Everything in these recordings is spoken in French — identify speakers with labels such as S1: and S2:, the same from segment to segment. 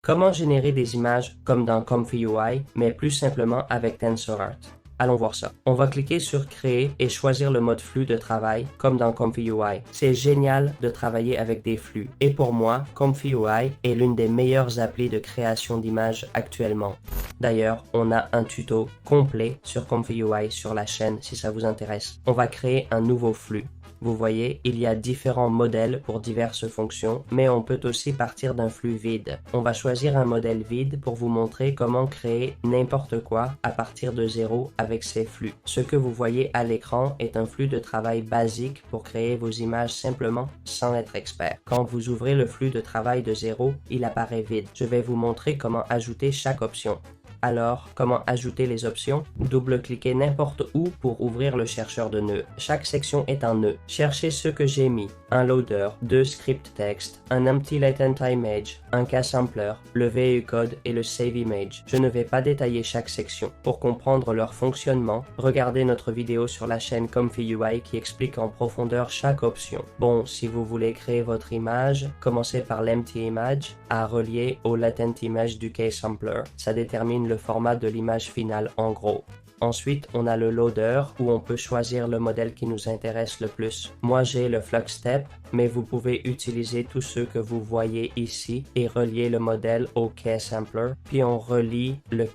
S1: Comment générer des images comme dans Comfy UI, mais plus simplement avec TensorArt? Allons voir ça. On va cliquer sur Créer et choisir le mode flux de travail comme dans Comfy UI. C'est génial de travailler avec des flux. Et pour moi, Comfy UI est l'une des meilleures applis de création d'images actuellement. D'ailleurs, on a un tuto complet sur Comfy UI sur la chaîne si ça vous intéresse. On va créer un nouveau flux. Vous voyez, il y a différents modèles pour diverses fonctions, mais on peut aussi partir d'un flux vide. On va choisir un modèle vide pour vous montrer comment créer n'importe quoi à partir de zéro avec ces flux. Ce que vous voyez à l'écran est un flux de travail basique pour créer vos images simplement sans être expert. Quand vous ouvrez le flux de travail de zéro, il apparaît vide. Je vais vous montrer comment ajouter chaque option. Alors, comment ajouter les options? Double-cliquez n'importe où pour ouvrir le chercheur de nœuds. Chaque section est un nœud. Cherchez ce que j'ai mis. Un loader, deux scripts text, un empty latent image, un ksampler, le VAE code et le save image. Je ne vais pas détailler chaque section. Pour comprendre leur fonctionnement, regardez notre vidéo sur la chaîne Comfy UI qui explique en profondeur chaque option. Bon, si vous voulez créer votre image, commencez par l'empty image à relier au latent image du ksampler. Ça détermine le format de l'image finale en gros. Ensuite, on a le loader où on peut choisir le modèle qui nous intéresse le plus. Moi, j'ai le FluxStep, mais vous pouvez utiliser tous ceux que vous voyez ici et relier le modèle au ksampler. Puis on relie le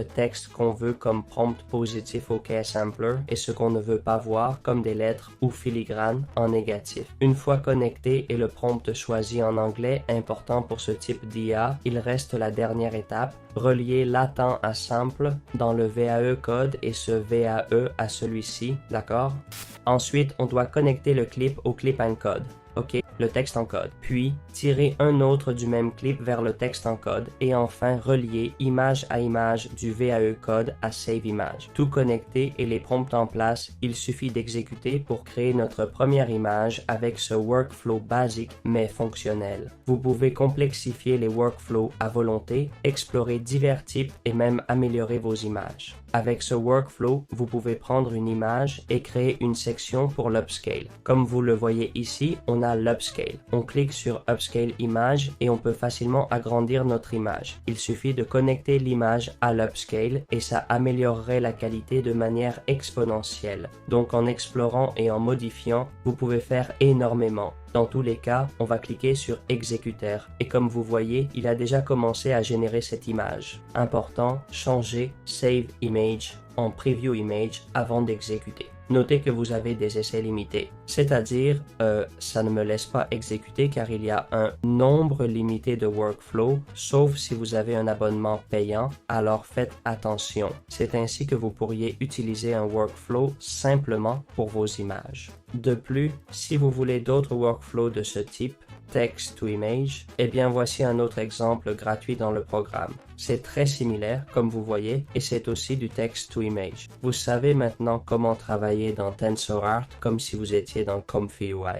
S1: texte qu'on veut comme prompt positif au ksampler et ce qu'on ne veut pas voir comme des lettres ou filigranes en négatif. Une fois connecté et le prompt choisi en anglais, important pour ce type d'IA, il reste la dernière étape, relier latent à sample dans le VAE code et ce VAE à celui-ci, d'accord? Ensuite, on doit connecter le clip au clip encode. OK, le texte en code. Puis, tirer un autre du même clip vers le texte en code et enfin relier image à image du VAE code à Save Image. Tout connecté et les prompts en place, il suffit d'exécuter pour créer notre première image avec ce workflow basique mais fonctionnel. Vous pouvez complexifier les workflows à volonté, explorer divers types et même améliorer vos images. Avec ce workflow, vous pouvez prendre une image et créer une section pour l'upscale. Comme vous le voyez ici, on a l'upscale. On clique sur Upscale Image et on peut facilement agrandir notre image. Il suffit de connecter l'image à l'upscale et ça améliorerait la qualité de manière exponentielle. Donc en explorant et en modifiant, vous pouvez faire énormément. Dans tous les cas, on va cliquer sur Exécuteur et comme vous voyez, il a déjà commencé à générer cette image. Important, changer Save Image en Preview Image avant d'exécuter. Notez que vous avez des essais limités, c'est-à-dire ça ne me laisse pas exécuter car il y a un nombre limité de workflows, sauf si vous avez un abonnement payant, alors faites attention. C'est ainsi que vous pourriez utiliser un workflow simplement pour vos images. De plus, si vous voulez d'autres workflows de ce type, Text to Image, eh bien voici un autre exemple gratuit dans le programme. C'est très similaire, comme vous voyez, et c'est aussi du Text to Image. Vous savez maintenant comment travailler dans TensorArt comme si vous étiez dans Comfy UI.